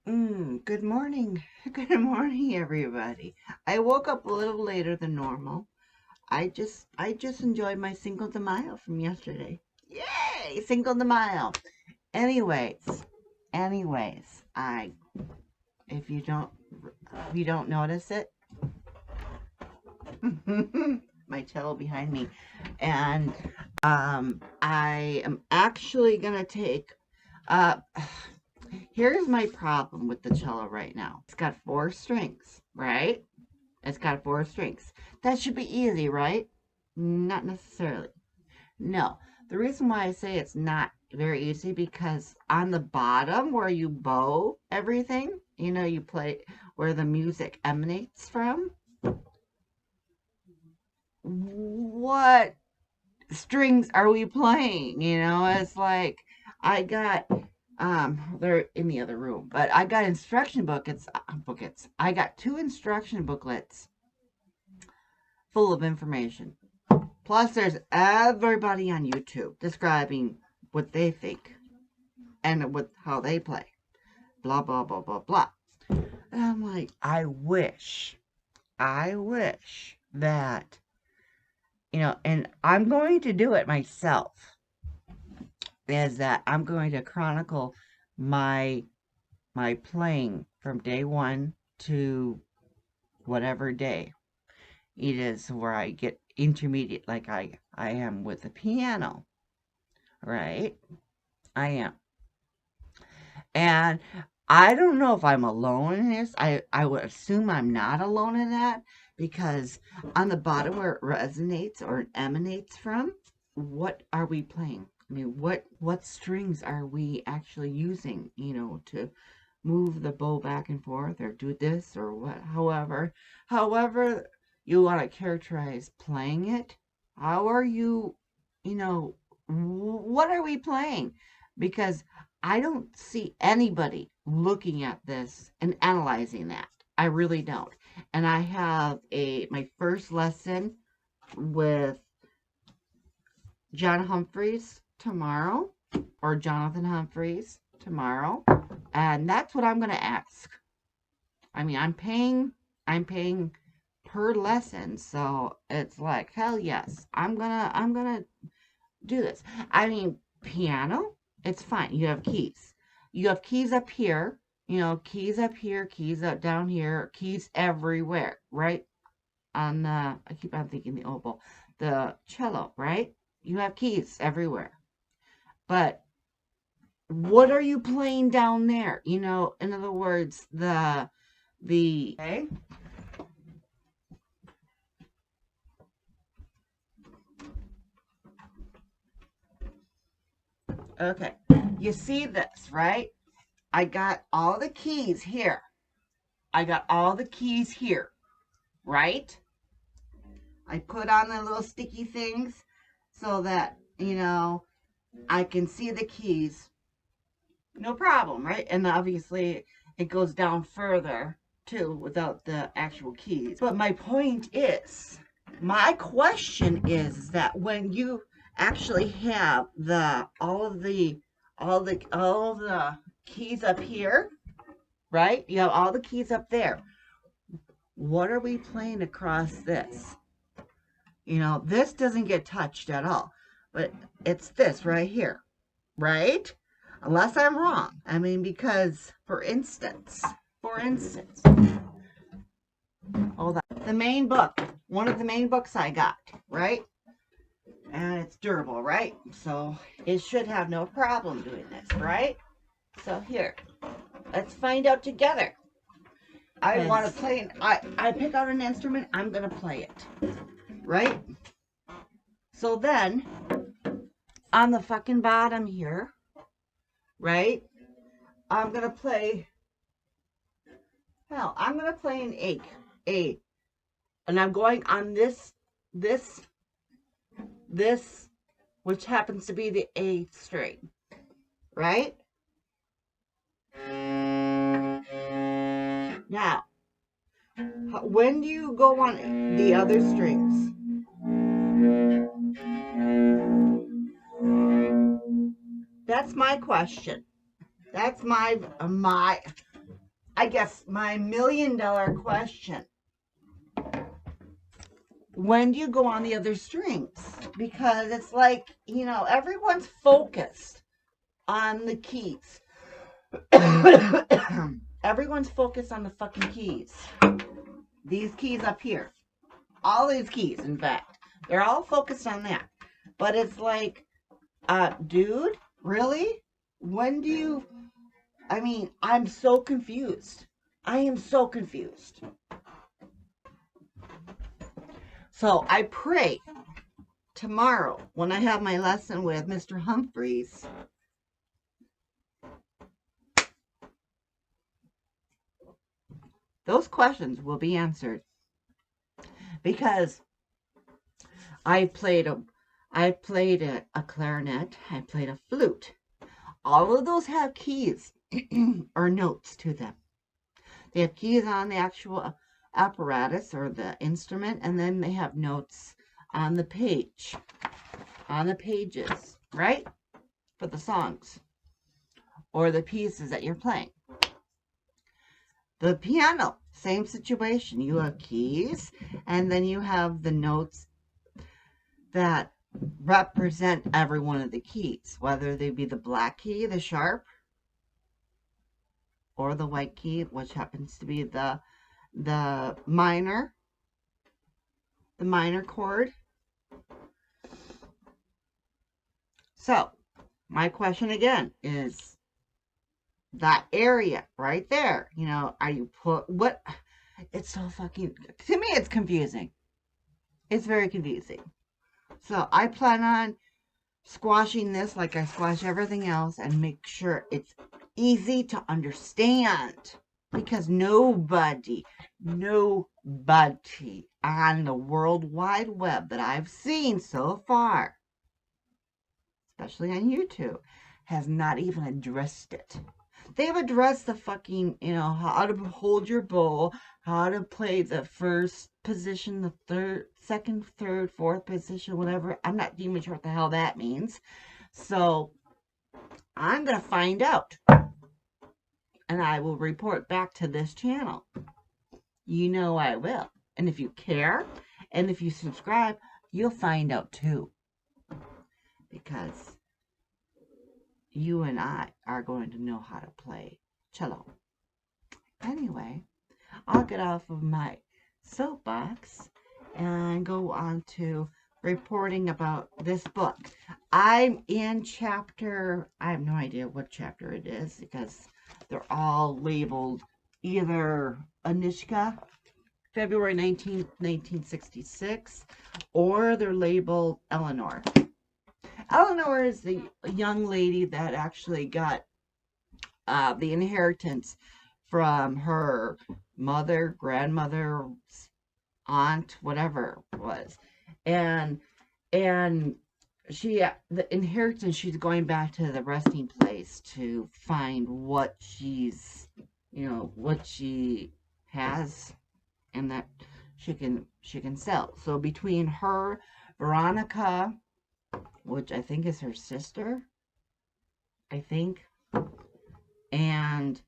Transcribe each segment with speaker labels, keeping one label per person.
Speaker 1: Good morning. Good morning, everybody. I woke up a little later than normal. I just enjoyed my Cinco de Mayo from yesterday. Yay, Cinco de Mayo. Anyways, anyways, I if you don't if you don't notice it, my cello behind me, and I am actually gonna take uh here's my problem with the cello right now. It's got four strings, right? It's got four strings. That should be easy, right? Not necessarily. No. The reason why I say it's not very easy because on the bottom where you bow everything, you play where the music emanates from. What strings are we playing? It's like I got they're in the other room, but I got instruction booklets. I got two instruction booklets full of information. Plus, there's everybody on YouTube describing what they think and how they play. Blah, blah, blah, blah, blah. And I'm like, I wish that, and I'm going to do it myself, is that I'm going to chronicle my my playing from day one to whatever day it is where I get intermediate like I am with the piano, right? I am. And I don't know if I'm alone in this. I would assume I'm not alone in that because on the bottom where it resonates or it emanates from, what are we playing? I mean, what strings are we actually using, to move the bow back and forth or do this or what, however you want to characterize playing it. How are you, what are we playing? Because I don't see anybody looking at this and analyzing that. I really don't. And I have a my first lesson with John Humphreys tomorrow, or Jonathan Humphreys tomorrow, and that's what I'm going to ask. I mean, I'm paying per lesson, so it's like hell yes, I'm gonna do this. I mean, piano, it's fine. You have keys. You have keys up here, keys up here, keys up down here, keys everywhere, right? I keep on thinking the oboe, the cello, right? You have keys everywhere. But what are you playing down there? In other words, okay, okay. You see this, right? I got all the keys here. I got all the keys here, right? I put on the little sticky things so that, I can see the keys. No problem, right? And obviously it goes down further too without the actual keys. But my question is that when you actually have the all of the keys up here, right? You have all the keys up there. What are we playing across this? This doesn't get touched at all. But it's this right here, right? Unless I'm wrong. I mean, because for instance, hold on. The main book, one of the main books I got, right? And it's durable, right? So it should have no problem doing this, right? So here, let's find out together. I want to play. I pick out an instrument. I'm gonna play it, right? So then on the fucking bottom here, right? I'm gonna play. Hell, I'm gonna play an A, and I'm going on this, this, which happens to be the A string, right? Now, when do you go on the other strings? That's my question. That's my I guess my $1,000,000 question. When do you go on the other strings? Because it's like, everyone's focused on the keys. Everyone's focused on the fucking keys. These keys up here. All these keys, in fact. They're all focused on that. But it's like, dude, really? When do you... I'm so confused. I am so confused. So I pray tomorrow when I have my lesson with Mr. Humphreys, those questions will be answered. Because I played a clarinet, I played a flute. All of those have keys or notes to them. They have keys on the actual apparatus or the instrument, and then they have notes on the page, on the pages, right? For the songs or the pieces that you're playing. The piano, same situation. You have keys, and then you have the notes that represent every one of the keys, whether they be the black key, the sharp, or the white key, which happens to be the minor chord. So, my question again is that area right there. Are you what? It's so fucking, to me, it's confusing. It's very confusing. So, I plan on squashing this like I squash everything else and make sure it's easy to understand, because nobody on the World Wide Web that I've seen so far, especially on YouTube, has not even addressed it. They've addressed the fucking, how to hold your bow, how to play the first position, the third, second, third, fourth position, whatever. I'm not even sure what the hell that means. So I'm going to find out. And I will report back to this channel. I will. And if you care, and if you subscribe, you'll find out too. Because you and I are going to know how to play cello. Anyway, I'll get off of my soapbox and go on to reporting about this book. I'm in chapter, I have no idea what chapter it is because they're all labeled either Anishka, February 19th, 1966, or they're labeled Eleanor. Eleanor is the young lady that actually got the inheritance from her mother, grandmother, aunt, whatever it was. And she, the inheritance, she's going back to the resting place to find what she's, what she has, and that she can sell. So between her, Veronica, which I think is her sister, and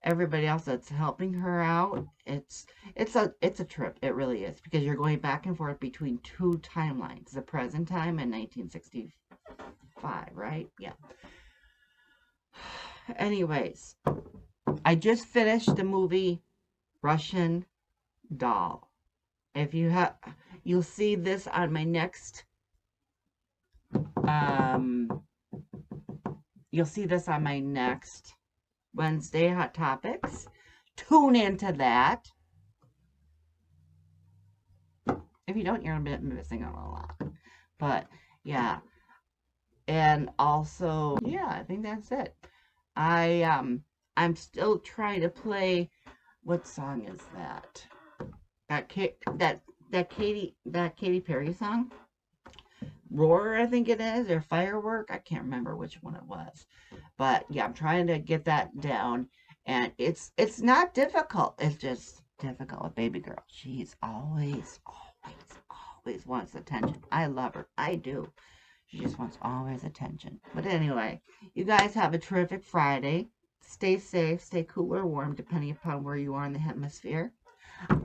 Speaker 1: everybody else that's helping her out, it's a trip. It really is, because you're going back and forth between two timelines, the present time and 1965, right? Yeah. Anyways, I just finished the movie Russian Doll. If you have, you'll see this on my next you'll see this on my next Wednesday Hot Topics. Tune into that. If you don't, you're a bit missing out a lot. But yeah. And also, yeah, I think that's it. I'm still trying to play, what song is that? That Katy Perry song? Roar, I think it is, or Firework. I can't remember which one it was. But yeah, I'm trying to get that down. And it's not difficult. It's just difficult with baby girl. She's always wants attention. I love her. I do. She just wants always attention. But anyway, you guys have a terrific Friday. Stay safe, stay cool or warm, depending upon where you are in the hemisphere.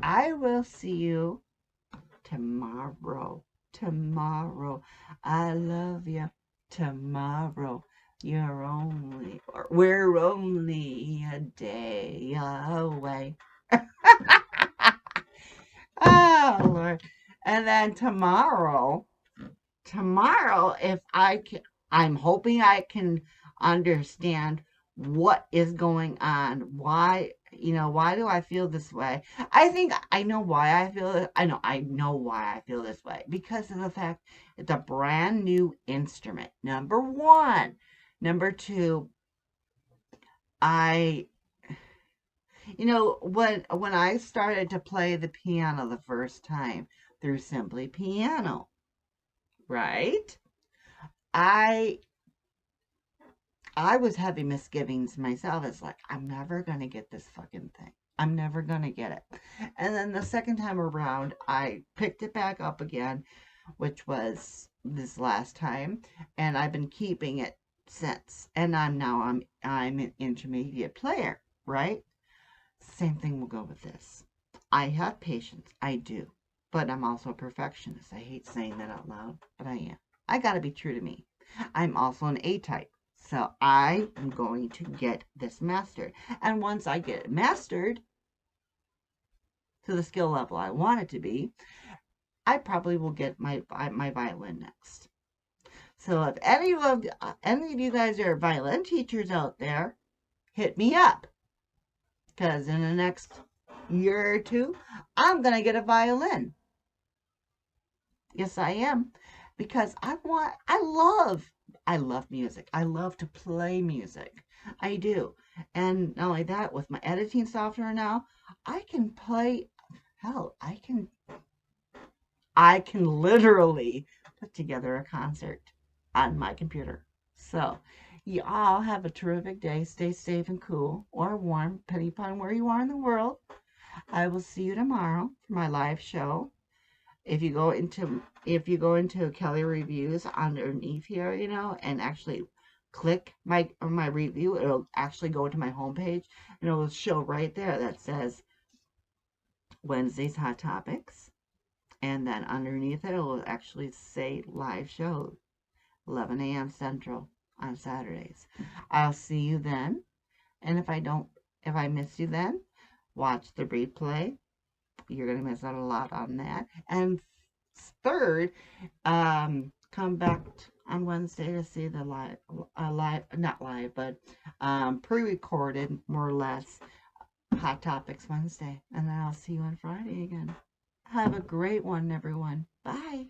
Speaker 1: I will see you tomorrow. Tomorrow. I love you. Tomorrow. We're only a day away. Oh, Lord. And then tomorrow, if I can, I'm hoping I can understand what is going on. Why do I feel this way? I think I know why I feel it. I know why I feel this way because of the fact it's a brand new instrument. Number one. Number two, I, when I started to play the piano the first time through Simply Piano, right? I I was having misgivings myself. It's like, I'm never going to get this fucking thing. I'm never going to get it. And then the second time around, I picked it back up again, which was this last time, and I've been keeping it since. And I'm an intermediate player, right? Same thing will go with this. I have patience. I do. But I'm also a perfectionist. I hate saying that out loud, but I am. I got to be true to me. I'm also an A type. So I am going to get this mastered. And once I get it mastered to the skill level I want it to be, I probably will get my violin next. So if any of you guys are violin teachers out there, hit me up. Because in the next year or two, I'm going to get a violin. Yes, I am. Because I love music. I love to play music. I do. And not only that, with my editing software now, I can play, hell, I can literally put together a concert on my computer. So, you all have a terrific day. Stay safe and cool or warm, depending upon where you are in the world. I will see you tomorrow for my live show. If you go into Kellie Reviews underneath here, and actually click my review, it'll actually go to my homepage and it will show right there that says Wednesday's Hot Topics. And then underneath it will actually say live show, 11 a.m. Central on Saturdays. I'll see you then. And if I miss you then, watch the replay. You're going to miss out a lot on that. And third, come back on Wednesday to see the not live, but pre-recorded, more or less, Hot Topics Wednesday. And then I'll see you on Friday again. Have a great one, everyone. Bye.